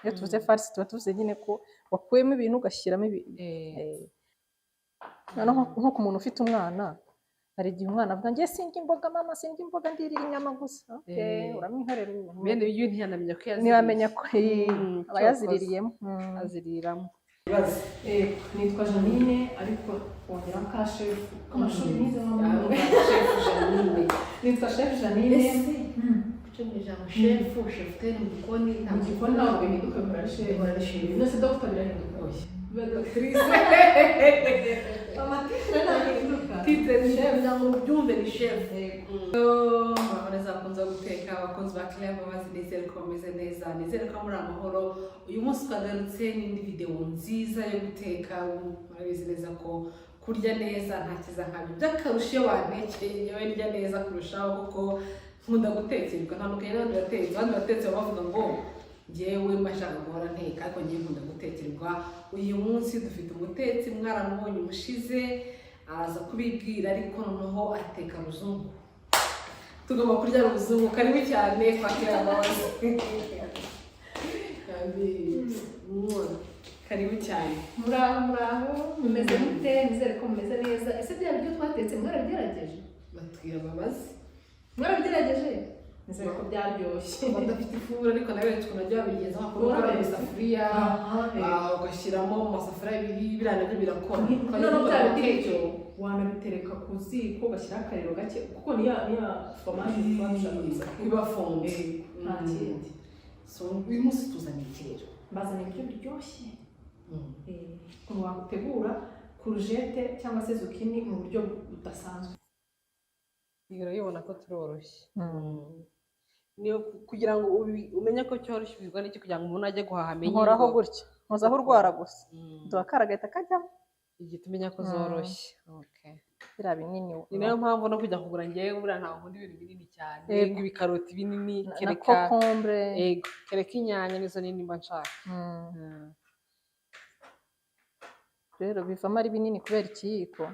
iyo tuvuze farce tuba tuvuze nyine ko wakuyemo ibintu ugashyiramo noneho nko ku muntu ufite umwana hari igihe umwana avuga ngiye sindya imboga mama sindya imboga ndirira inyama gusa uramwihorera bene ibyo ntiyamenya ko ntiyamenya ko aba yaziririyemo aziriramo. nitwa Janine ariko wongeraho ka shefu amashuri nize nitwa chef Janine ijambo shefu shefuteri mu gikoni mu gikoni ntabwo bihinduka barashefu byose dogita birahinduka titre ni chef ntabwo byumve ni chef aboneza bakunze guteka abakunzi ba Claire babazi nizere ko bameze neza nizere ko muri amahoro. Uyu munsi twagarutse n'indi video nziza yo guteka. Murabizi neza ko kurya neza nta kiza nkabyo by'akarusho wantekeye yewe ndya neza kurushaho kuko nkunda gutekerwa nta mukene n'abandi batetse abandi batetse bavuga ngo njyewe mashaka guhora nteka ariko njyewe nkunda gutekerwa. Uyu munsi dufite umutetsi mwaramubonye umushize araza kubibwira ariko noneho ateka ruzungu. Tugomba kurya ruzungu. Karibu cyane kwa Kirabazi. Karibu cyane. Muraho mumeze mute nizere ko mumeze neza. Ese bya biryo twatetse mwarabigerageje? Batwira babazi. Mwarabigerageje? Nizere ko byaryoshye. Badafite ifunguro ariko nawe tunajya babigeza amakuru bakora isafuriya ugashyiramo amasafuriya abiri biranabyo birakora. Noneho byabiteke wanabitereka ku ziko ugashyiraho akariro gake kuko niya fomage ibafunze nta kindi. So uyu munsi tuzana ikirero bazana ibiryo biryoshye ukuntu wagutegura courgette cyangwa se zucchini mu buryo budasanzwe. Urabibona ko turoroshye niyo kugira ngo umenye ko cyoroshye bizwa n'iki kugira ngo umuntu ajye guhaha amenye nkoraho gutya nkozaho urwara gusa duhakara gahita kajyamo igihe tumenya ko zoroshye. biriya binini ni nayo mpamvu no kujya kugura ngewe buriya ntaho nkunda ibintu binini cyane ibikaroti binini na kokombure kereka inyanya nizo nini mba nshaka. rero bivamo ari binini kubera ikiyiko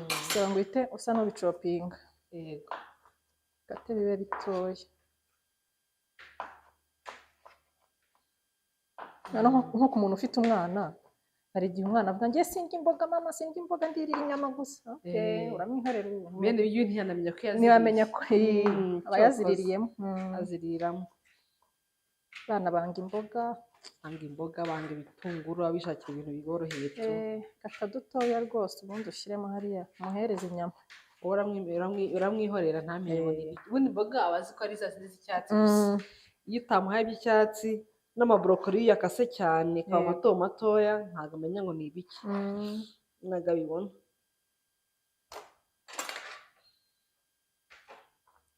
bisaba ngo uhite usa n'ubicopinga gate bibe bitoya. noneho nko ku muntu ufite umwana hari igihe umwana avuga ngiye sindya imboga mama sindya imboga ndirira inyama gusa uramwihorera bene ibyo ntiyamenya ko ntiyamenya ko aba yaziririyemo aziriramo. abana banga imboga banga ibitunguru abishakira ibintu biboroheye gata dutoya rwose ubundi ushyiremo hariya umuhereze inyama uramwihorera ntamenye ngo ni ubundi imboga abazi ko ari za zindi z'icyatsi gusa. Iyo utamuhaye iby'icyatsi n'amabrokoli yakase cyane kwa matoya ntabwo amenya ngo ni ibiki ntabwo abibona.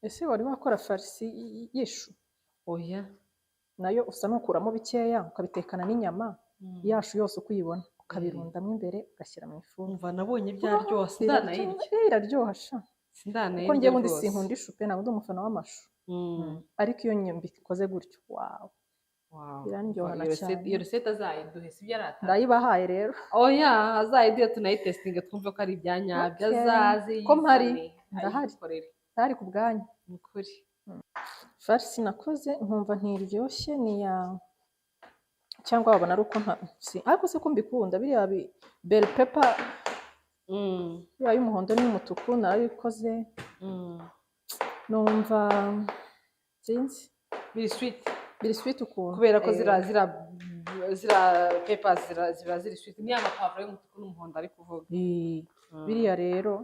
ese wari wakora farisi y'ishu? Oya nayo usa n'ukuramo bikeya ukabitekana n'inyama yashu yose uko uyibona ukabirundamo imbere ugashyira mu ifuru. umva nabonye byaryoshye iraryoha sha kuko njyewe undi sinkunda ishu pe ntabwo ndi umufana w'amashu ariko iyo mbikoze gutyo birandyohana cyane. iyo reseta azayiduhe si byo arata ndayibahaye rero. oya azayiduhe tunayitestinge twumve ko ari ibyanyabyo azaze ko mpari ndahari ku bwanyu ni ukuri. farisi nakoze nkumva ntiryoshye ni ya cyangwa wabona ari uko ariko se ko mbikunda biriya bell pepper biriya y'umuhondo n'umutuku narabikoze numva sinzi biri sweet ukuntu kubera ko zira peppers ziba ziri sweet ni amapavuro y'umutuku n'umuhondo ari kuvuga. biriya rero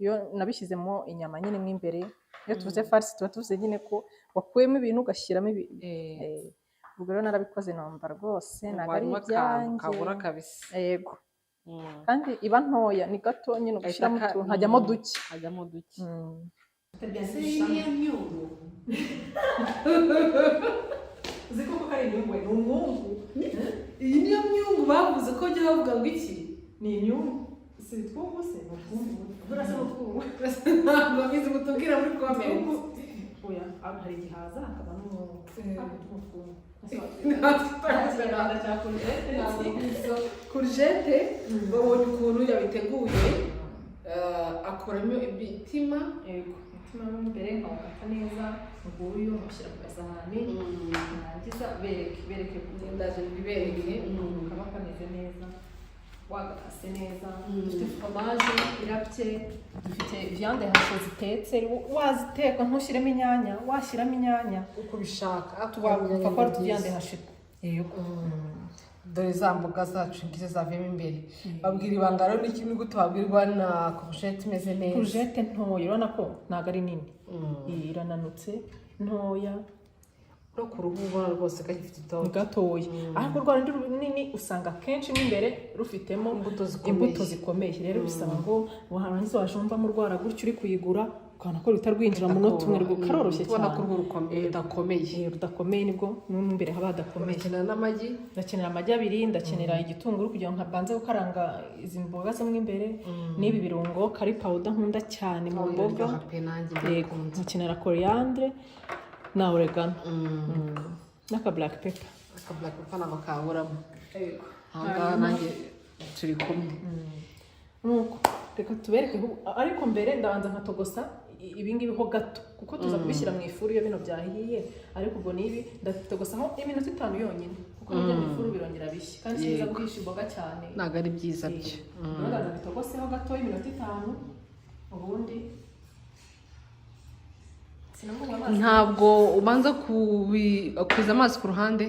iyo nabishyizemo inyama nyine mo imbere. iyo tuvuze farisi tuba tuvuze nyine ko wakuyemo ibintu ugashyiramo ubwo rero narabikoze numva rwose ntabwo ari ibyanjye yego kandi iba ntoya ni gato nyine ugashyiramo utuntu hajyamo duke iriya myungu uzi koko kari imyungu ni umwungu. iyi niyo myungu bavuze ko bajya bavuga ngo iki ni imyungu si twungu se ni utwungu burasa n'utwungu ntabwo bizi mutubwira muri komenti. oya hari igihaza hakaba n'utwungu courgette babonye ukuntu yabiteguye akuramo imitima umutima w'imbere nkawukata neza nguyu nkushyira ku gasahani narangiza bereke ndaje mbibereke kaba kameze neza wagakase neza dufite foromaje irapye dufite viande hashe zitetse waziteka ntushyiremo inyanya washyiramo inyanya uko ubishaka wumva ko ari utuviande hashe yego dore za mboga zacu ngize zavuyemo imbere babwira ibanga rero n'iki ni gute babwirwa na courgette imeze neza courgette ntoya urabona ko ntabwo ari nini irananutse ntoya no ku ruhu ubona rwose ko gifite itoto gatoya ariko rwa rundi runini usanga kenshi n'imbere rufitemo imbuto zikomeye rero bisaba ngo warangiza wajumbamo urwara gutyo uri kuyigura ukabona ko ruhita rwinjira mu munota umwe karoroshye cyane ubona ko rudakomeye nibwo imbere haba hadakomeye ndakenera n'amagi ndakenera amagi abiri ndakenera igitunguru kugira ngo nkabanze gukaranga izi mboga zo mo imbere n'ibi birungo kari powder nkunda cyane mu mboga ndakenera coriandre na oregano n'aka black pepper ntabwo kaburamo ahangaha nanjye turi kumwe nuko reka tubereke ariko mbere ndabanza nkatogosa ibingibi ho gato kuko tuza kubishyira mu ifuru iyo bino byahiye ariko ubwo nibi ndatogosaho iminota 5 yonyine kuko bijya mu ifuru birongera bishya kandi siza guhisha imboga cyane ntabwo ari byiza byo ndabanza bitogoseho gato iminota 5 ubundi ntabwo ubanza kubiza amazi ku ruhande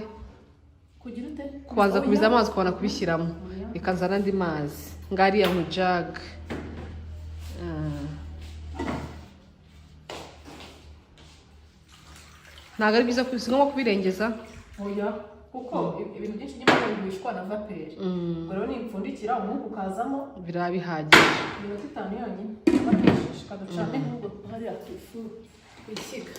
kugira ute kubanza kubiza amazi ukabona kubishyiramo bikazana andi mazi ngariya mu jaga ntabwo ari byiza si ngombwa kubirengeza oya kuko ibintu byinshi by'imboga bihishwa na vaperi ubwo rero nipfundikira umwuka ukazamo biraba bihagije iminota 5 yonyine bakishisha kaducane n'ubwo hariya ku ifuru ishyiga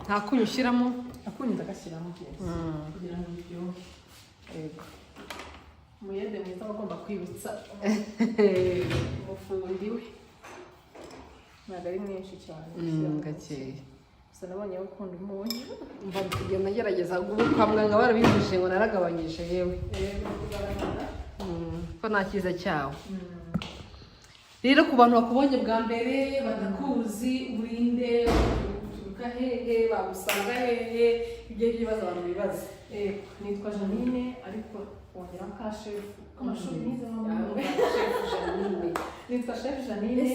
nta kunyu ushyiramo akunyu ndagashyiramo kugira ngo biryohe yego umuyede mwiza aba agomba kwibutsa umufundi we ntabwo ari mwinshi cyane gakeya gusa nabonye ukunda umunyu mva kugenda ngerageza kwa muganga barabigishije ngo naragabanyije yewe ko nta cyiza cyawo rero ku bantu bakubonye bwa mbere batakuzi urinde uturuka hehe bagusanga hehe ibyo bibazo abantu bibaza nitwa Janine ariko wongera ka chef amashuri nize nitwa chef Janine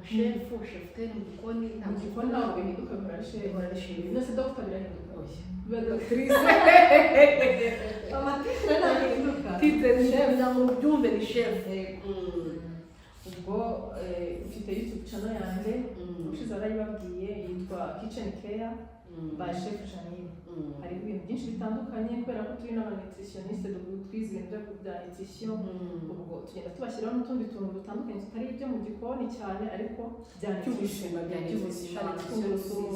chef utari mu gikoni nta gikoni ntabwo bihinduka chef ndetse dogita birahinduka biba doctrice amatike ntahinduka titre chef kugira ngo ubyumve ni chef ubwo mfite YouTube channel yanjye ushize barayibabwiye yitwa Kitchen Care by Chef Janine hari ibintu byinshi bitandukanye kubera ko turi n'abanutritioniste twize ibintu bya nutrition ubwo tugenda tubashyiraho n'utundi tuntu dutandukanye tutari ibyo mu gikoni cyane ariko bya nutrition bya nutrition tungurusumu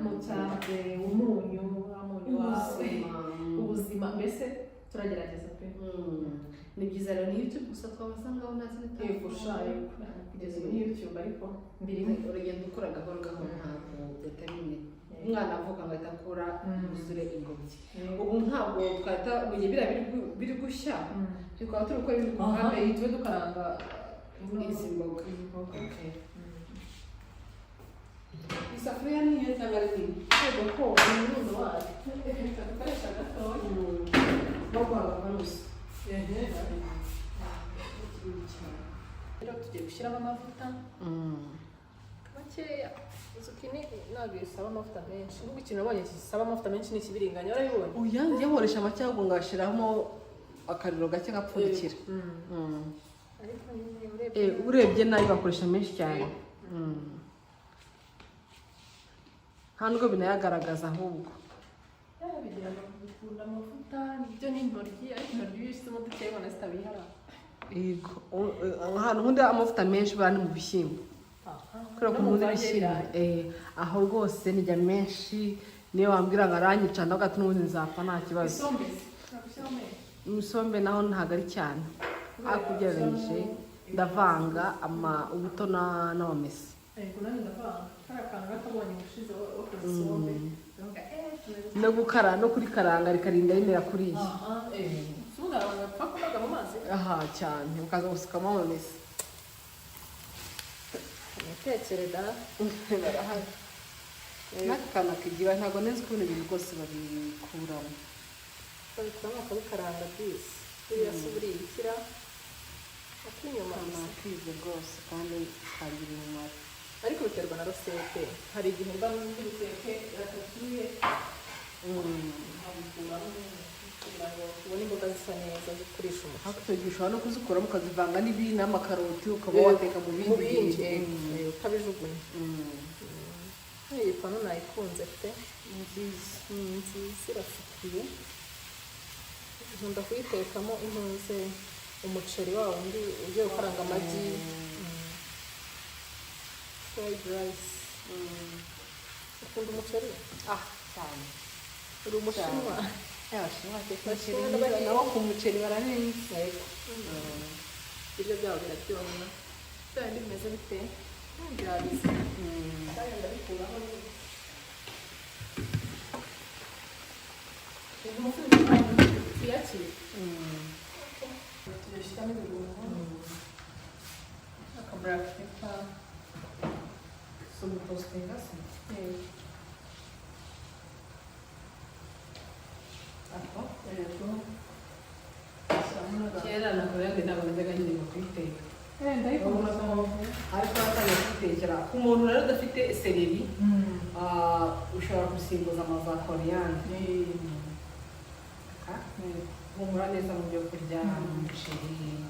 mutarde umunyu ubuzima mbese turagerageza pe ni byiza rero ni YouTube gusa twabasangaho nta zindi tayifushaye kugeza ubu ni YouTube ariko mbirimo urugendo ukora gahoro gahoro ntabwo determine umwana avuga ngo ahita akura yuzure ingobyi ubu ntabwo twahita mu gihe biri gushya tukaba turi gukora ibintu ku ruhande tube dukaranga izi mboga isafuriya ni iyo cyangwa ari nini yego ko umurundo wayo reka dukoresha gatoya no guhaga rusa rero tugiye gushyiramo amavuta makeya zucchini ntabwo isaba amavuta menshi nubwo ikintu nabonye gisaba amavuta menshi ni ikibiringanya warabibonye uya njye nkoresha make ahubwo ngashyiramo akariro gake gapfundikira ariko urebye nabi bakoresha menshi cyane nta nubwo binayagaragaza ahubwo bigira ngo bikunda amavuta nibyo n'intoryi ariko intoryi iyo ushyizemo dukeya ubona zitabihara yego ahantu nkunda amavuta menshi bari mu bishyimbo kubera ko nkunda ibishyimbo aho rwose nijya menshi niyo wambwira ngo aranyica ndavuga ati n'ubundi nzapfa nta kibazo imisombe naho ntabwo ari cyane ariko ugereranyije ndavanga ubuto n'amamesa yego nanjye ndavanga kariya kantu nakabonye ubushize wo ku isombe no gukara no kuri karanga rikarinda rimera kuriya ubundi abantu bapfa kunoga mu mazi aha cyane ukaza gusukamo amamesa imitekere da barahari n'aka kantu kigira ntabwo neza ukuntu ibintu rwose babikuramo babikuramo bakabikaranga byose buriya se buriya ikira akinyuma nakwize rwose kandi kagira umumaro ariko biterwa na rosete hari igihe mba muri rosete yatatuye nkabikuramo kugira ngo ubone imboga zisa neza zo kurisha umuceri hakurya ushobora no kuzikuramo ukazivanga n'ibindi n'amakaroti ukaba wateka mu bindi utabijugunya iyi pano nayikunze pe nziza irasukuye nkunda kuyitekamo intuze umuceri wa wundi ugiye gukaranga amagi fried rice ukunda umuceri cyane uri umushinwa abashinwa bateka umuceri nabo ku muceri bararenze ibiryo byabo biraryoha bya bindi bimeze bite byabize kandi ndabikuraho tuyakire tuyashyiramo ibirungo akaburaka pepa sumutostenga se kera nakoraga ntabwo najyaga nkeneye kuyiteka ariko natangiye kuyitekera ku muntu rero udafite seleri ushobora gusimbuza amaza koriyane humura neza mu byo kurya umuceri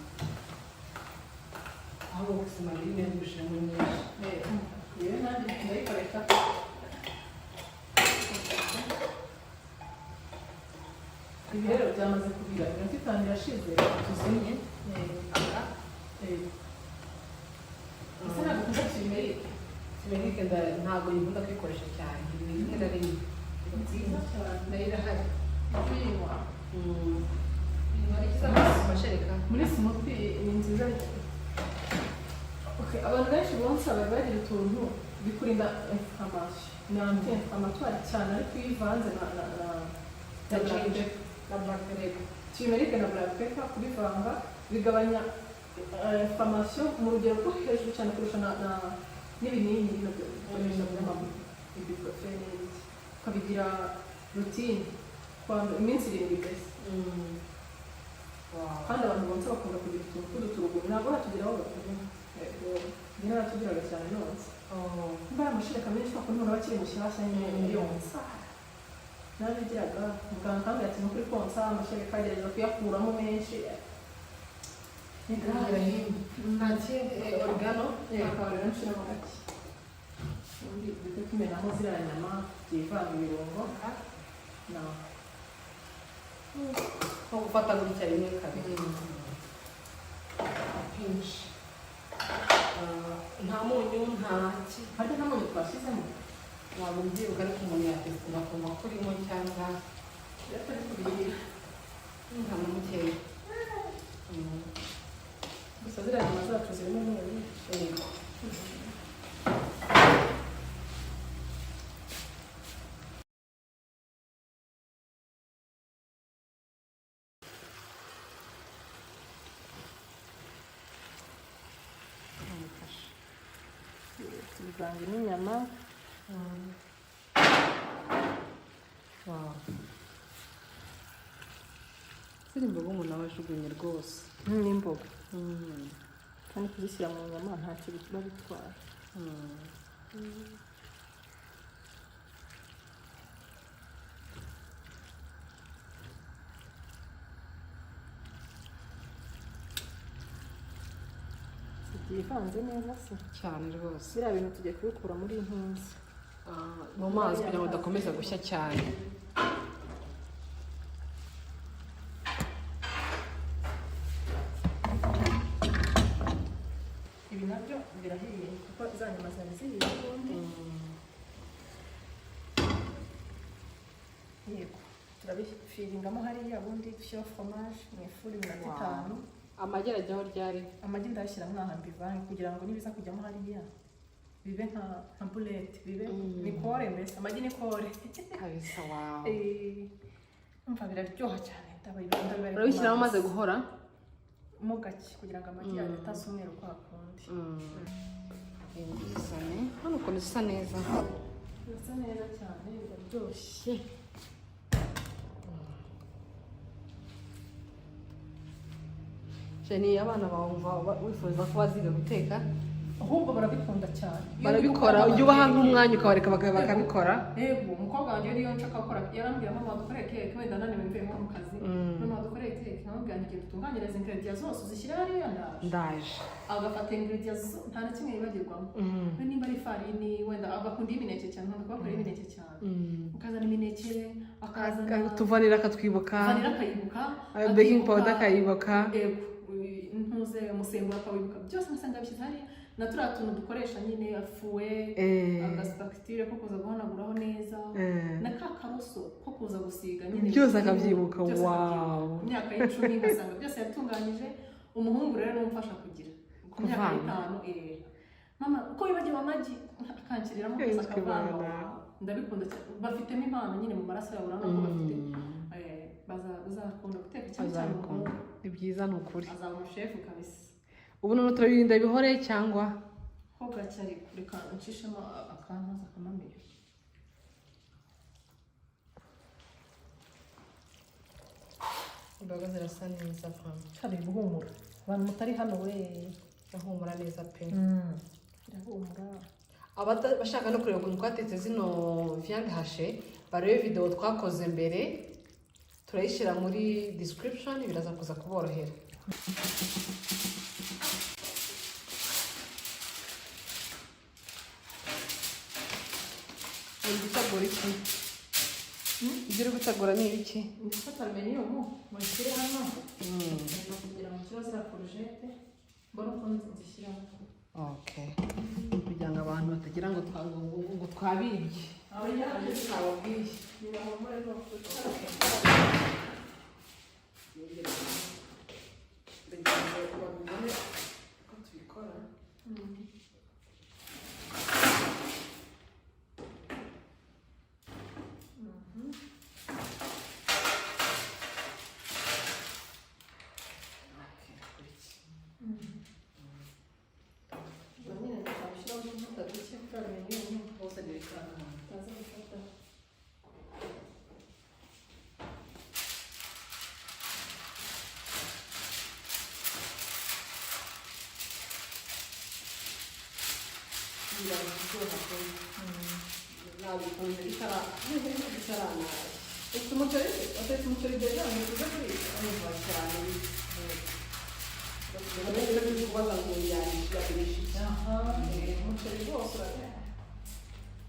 aho gusima rimwe gushyiramo nyinshi yewe nanjye ndayikoresha ibi rero byamaze kubira iminota itanu irashize tuzimye ese ntabwo ukunda simerike simerike ntabwo yikunda kwikoresha cyane ni rimwe na rimwe nziza cyane nayo irahari kuyinywa amashereka muri simuti ni nziza abantu benshi bonsa bari bagira utuntu bikurinda inflammation ni anti-inflammatoire cyane ariko iyo ivanze na black pepper turmeric na black pepper kubivanga bigabanya inflammation mu rugero rwo hejuru cyane kurusha n'ibinini bikoresha ibuprofen ukabigira rutine iminsi 7 mbese kandi abantu bonsa bakunda kugira utuntu tw'uduturuguru ntabwo batugeraho bakubona njye naratugiraga cyane nonse mba amashereka menshi kuko none bakiri mushyashya nyine yonsa nabigiraga muganga kandi ati nukuri konsa amashereka agerageza kuyakuramo menshi organo akabarira nshiramo gake ubundi duhita tumenamo ziriya nyama byivanga ibirungo nko gufata gutya rimwe kabiri akenshi nta munyu nta ki harya nta munyu twashyizemo ntabwo mbyibuka ariko umuntu yatesitira akumva ko urimo cyangwa atari kubirira nta na mukeya gusa ziriya nyama zacu zirimo umunyu tubivanga n'inyama ziri imboga umuntu aba ajugunye rwose n'imboga kandi kuzishyira mu nyama ntacyo biba bitwara byivanze neza se cyane rwose biriya bintu tugiye kubikura muri iyi ntuzi mu mazi kugira ngo udakomeza gushya cyane ibi nabyo birahiye kuko za nyama zari zihiye ubundi yego turabifiringamo hariya ubundi dushyiraho foromaje mu ifuru iminota 5 amagi arajyaho ryari amagi ndayashyiramo aha mbivange kugira ngo nibiza kujyamo hariya bibe nka bullet bibe ni kore mbese amagi ni kore kabisa wawe umva biraryoha cyane urabishyiramo amaze guhora mo gake kugira ngo amagi yawe atase umweru kwa kundi ingizane hano ukuntu zisa neza zisa neza cyane biraryoshye Jenny abana bawe wifuza ko baziga guteka ahubwo barabikunda cyane barabikora ujye ubaha nk'umwanya ukabareka bakabikora yego umukobwa wanjye niyo nshaka gukora yarambwira mama dukoreye keke wenda naniwe mvuye nko mu kazi mama dukoreye keke namubwira nti dutunganyirize ingredient zose uzishyire hariya ndaje agafata ingredient nta na kimwe yibagirwamo nimba ari ifarini wenda agakunda imineke cyane nkunda kubakorera imineke cyane ukazana imineke akazana tuvanira akatwibuka vanira akayibuka baking powder akayibuka ntuze umusemburo akawibuka byose musanga bishyize hariya na turiya tuntu dukoresha nyine afuwe agasipakitire ko kuza guhanaguraho neza na ka karoso ko kuza gusiga nyine byose akabyibuka wawu imyaka y'icumi ugasanga byose yatunganyije umuhungu rero n'umufasha kugira ku myaka y'itanu mama uko wibagiwe amagi akanshyiriramo gusa akavanga ndabikunda cyane bafitemo impano nyine mu maraso yabo urabona ko bafite bazakunda guteka cyane cyane umuhungu ni byiza ni ukuri azaba umushefu kabisa ubu noneho turabirinda bihore cyangwa ho gacyari reka nshishemo akantu akamamira imboga zirasa neza kandi cyari guhumura abantu mutari hano we irahumura neza pe irahumura abashaka no kureba ukuntu twatetse zino viande hache barebe video twakoze mbere turayishyira muri description biraza kuza kuborohera gutegura iki ibyo uri gutegura ni ibiki ndifata aluminium mushyire hano kugira ngo nshyire ziriya porojete mbone uko nzishyiramo kugira ngo abantu batagira ngo twabibye twababwiye nibahumure no kugira ngo babibone uko tubikora Ufite umuceri? Watetse umuceri deja ngo tuze kurya cyane bari kubaza ngo yabirisha umuceri wose urarya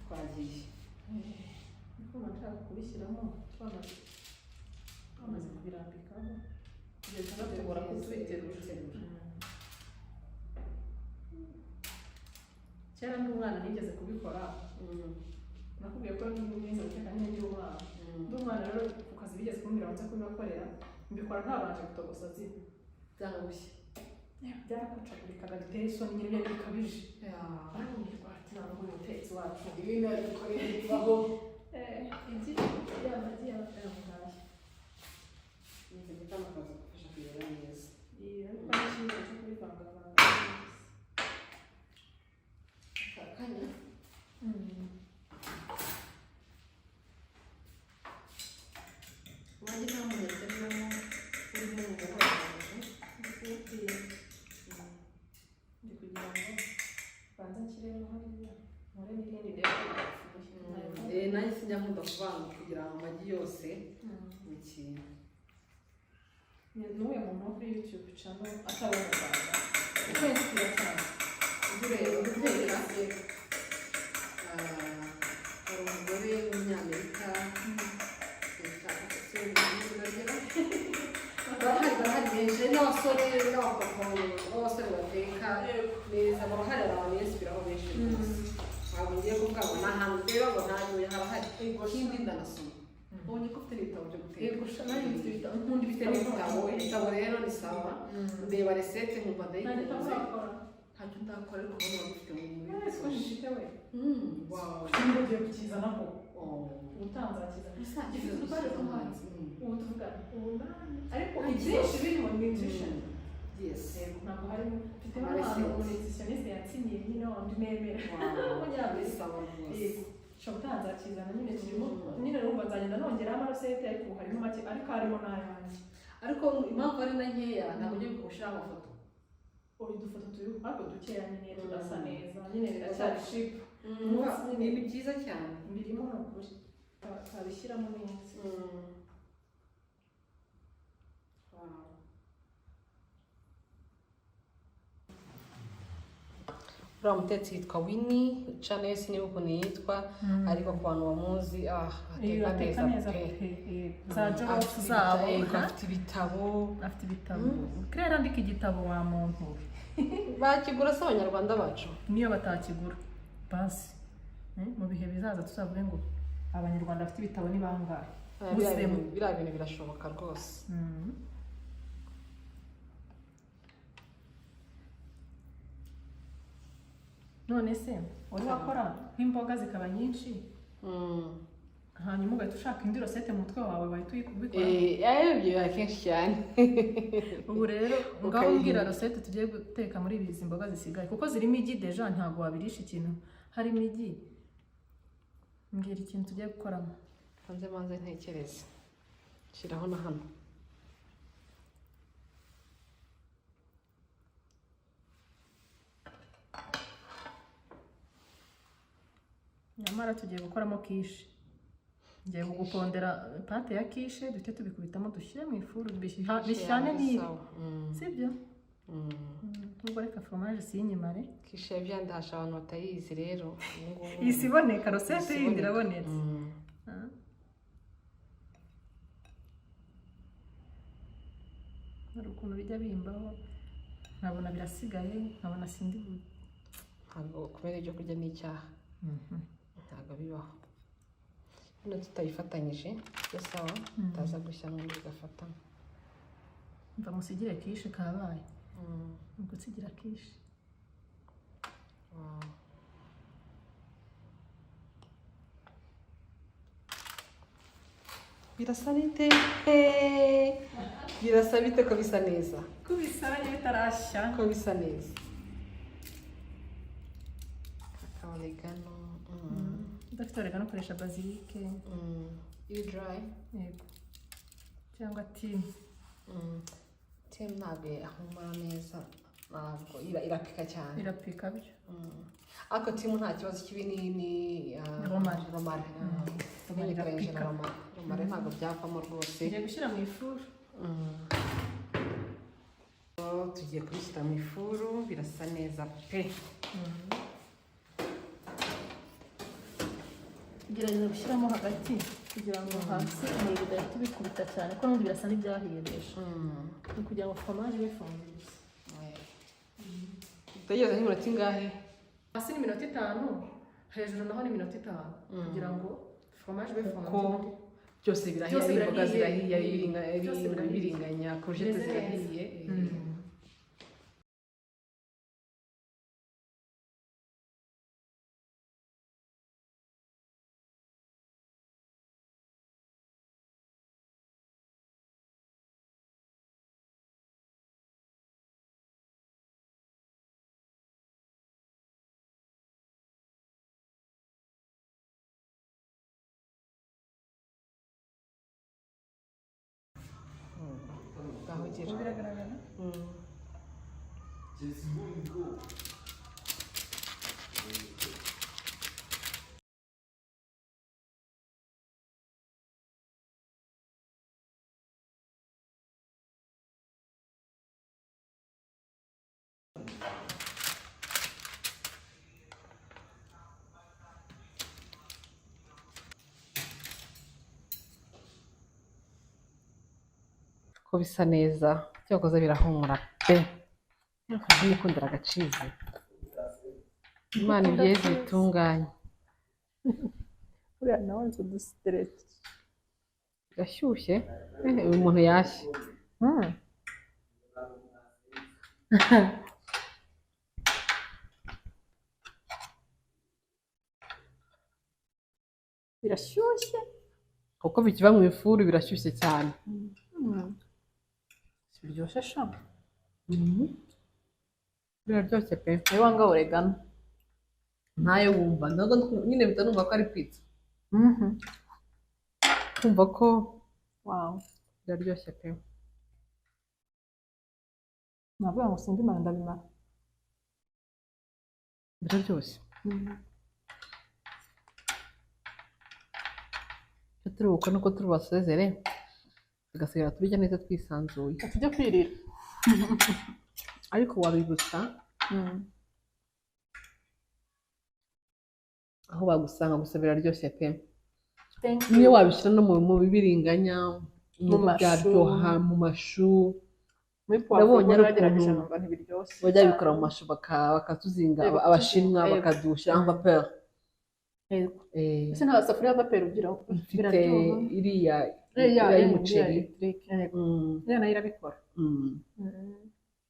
twagiye niko nashaka kubishyiramo twamaze kubirambikaho kugeza batubura ko tubiterura kera n'umwana nigeze kubikora nakubwiye ko nigeze guteka nk'indi umwana ndi umwana rero ku kazi bigeze kumbwira ngo nze kubibakorera mbikora ntabanje gutogosa zina byangushye byarakucagurikaga biteye isoni nyine byari bikabije arambwirwa ati ntabwo uyu mutetsi wacu ibintu ari gukorera bibaho igi y'amagi y'amafaranga nize gutanga akazi gufasha kuyobora neza ariko ari cyiza cyo kubivangavanga akanya amagi nta muneke urimo urimo mu muhoraje ndi kugira ngo banza nshyiremo hariya nkore n'irindi rero nanjye sinjya nkunda kuvanga kugira ngo amagi yose mu kintu n'uyu muntu wo kuri YouTube channel atari mu Rwanda uko inspira cyane ureba guteka hari umugore w'umunyamerika barahari benshi n'abasore n'abapapa b'abasore bateka neza barahari abantu bensipiraho benshi rwose ntabwo ngiye kuvuga ngo ni ahantu rero ngo ntanyoye harahari ikindi ndanasoma ubonye ko ufite ibitabo byo guteka nkunda ibitabo rero ni sawa ndeba resete nkumva ndayikunze ntacyo ndakora ariko ubona wabifite mu mubiri ufite we Wow. niba ugiye kukizana ko Oh. ubutanze akizana Musanze gifite ifite utwari two ubushake. hanze ubu tuvugana umunani ariko Ah, ibyinshi yes. birimo ni nutrition Yes. ntabwo harimo mfite Ama n'ahantu receipts. umunutritioniste yatsinyiye nyine wundi nemera Wow. w'umunyamerika Sawa rwose. yego ushobora utanze akizana nyine turimo nyine numva nzagenda nongeraho amarosete ariko ubu harimo make ariko harimo n'ayanjye Ariko impamvu ari na nkeya ntabwo ugiye gushyiraho amafoto. ubu udufoto turi ariko dukeya nyine tudasa neza nyine biracyari shipu Ni byiza cyane. birimo ni ukuri twabishyiramo neza Wow. uriya mutetsi yitwa Winnie channel niba ukuntu yitwa ariko ku bantu bamuzi ateka neza pe za jorofu zabo afite ibitabo afite ibitabo kirera andika igitabo wa muntu bakigura se abanyarwanda bacu niyo batakigura basi mu bihe bizaza tuzavuge ngo abanyarwanda bafite ibitabo ni bangahe biriya bintu birashoboka rwose none se wari wakora nk'imboga zikaba nyinshi hanyuma ugahita ushaka indi rosete mu mutwe wawe wahita ubikora ibyo akenshi cyane ubu rero ngaho mbwira rosete tugiye guteka muri izi mboga zisigaye kuko zirimo igi deja ntabwo wabirisha ikintu harimo igi mbwira ikintu tugiye gukoramo manze ntekereze shyiraho na hano nyamara tugiye gukoramo kishe ngiye kugupondera pate ya kishe duhite tubikubitamo dushyire mu ifuru bishyane n'ibi sibyo nubwo reka foromaje siyinyimare kishe yabyandahasha abantu batayizi rero iyi si iboneka rosete yindi irabonetse hari ukuntu bijya bimbaho nkabona birasigaye nkabona sindi ntabwo kubera ibyo kurya ni icyaha ntabwo bibaho hano tutayifatanyije byo sawa utaza gushya n'undi ugafatamo mva musigire kishe kabaye ubwo usigira kishe birasa bite birasa bite ko bisa neza ko bisaranye bitarashya ko bisa neza oregano udafite oregano ukoresha bazilike you dry yego cyangwa timu timu ntabwo ahumura neza ntabwo irapika cyane irapika byo ariko timu nta kibazo cy'ibinini romari n'ibikoresho na romari ntabwo byavamo rwose tugiye gushyira mu ifuru tugiye kubishyira mu ifuru birasa neza pe gerageza gushyiramo hagati kugira ngo hasi umuriro udahita ubikubita cyane kuko n'ubundi birasa n'ibyahiye ni ukugira ngo foromaje ifunguye utegereza nk'iminota ingahe hasi ni iminota 5 hejuru naho ni iminota 5 kugira ngo foromaje ifunguye kuko byose birahiye imboga zirahiye biringanya korojete zirahiye biragaragara ko bisa neza cyakoze birahumura pe nikundira agacizi imana ibyeze bitunganye uriya nawe nzi udusitereti gashyushye uyu muntu yashye birashyushye. kuko bikiba mu ifuru birashyushye cyane. Biryoshye sha. Biraryoshye pe. Niyo wanga oregano. Ntayo wumva ntabwo nyine mpita numva ko ari pizza. Kumva ko Wow. biraryoshye pe. Navuga ngo simbi manda bimara. Biraryoshye. Turuhuka nuko turi basezere tugasigara turya neza twisanzuye. Tujya kwirira. Ariko wabibutsa aho bagusanga gusa biraryoshye pe. Niyo wabishyira no mu bibiringanya Mu mashu. byaryoha mu mashu. Ndabonye ari bagerageje ukuntu numva ntibiryoshye. bajya bikora mu mashu bakatuzinga abashinwa bakadushyira en vapeur. Ese nta safuriya vapeur ugira? Mfite iriya y'umuceri. Ya nayo irabikora.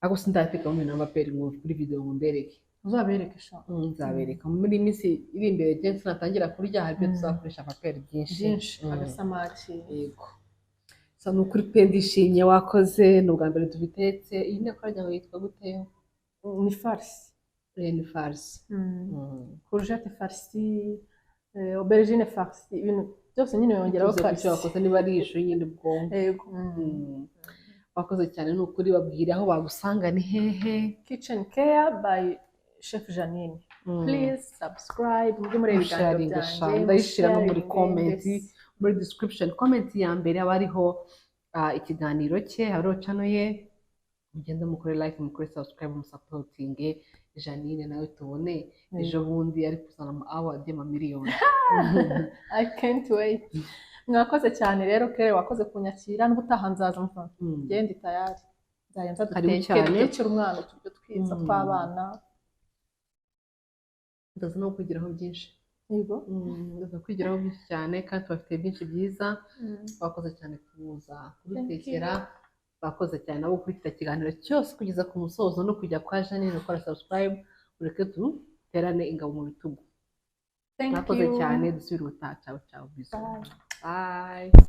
Ako sindateka mu bintu vapeur ngo kuri video ngo mbereke. Uzabereke sha. Nzabereka muri minsi iri imbere cyane tunatangira kurya hari ibyo tuzakoresha vapeur byinshi. Agasamaki. Yego. Sa nukuri pe ndishimye wakoze n'ubwa mbere tubitetse. Iyi nteko rajya ngo yitwa gute? Ni farce. Ni farce. courgette farci, aubergine farci, ibintu byose nyine yongeraho farci. Wakoze niba ari ishu nyine ubwonko. Yego. Wakoze cyane n'ukuri babwire aho bagusanga ni hehe. Kitchen Care by Chef Janine. Please subscribe, mujye muri ibiganiro byanjye. Ndayishyira no muri comment, muri description comment ya mbere aba ariho ikiganiro cye, hariho channel ye. Mugende mukore like, mukore subscribe, musupporting Janine nawe tubone ejo bundi ari kuzana ama award y'amamiliyoni. I can't wait. Mwakoze cyane rero Kere, wakoze kunyakira n'ubutaha nzaza mva. Genda tayari. Nzayenza dutekere umwana uturyo twiza tw'abana. Ndaza no kwigiraho byinshi. Yego. Ndaza kwigiraho byinshi cyane kandi bafite byinshi byiza. Bakoze cyane kuza kubitekera. Bakoze cyane nabo kurikira ikiganiro cyose kugeza ku musozo no kujya kwa Janine ukora subscribe ureke duterane ingabo mu bitugu. Bakoze cyane dusubira ubutaha. Ciao ciao. Bye.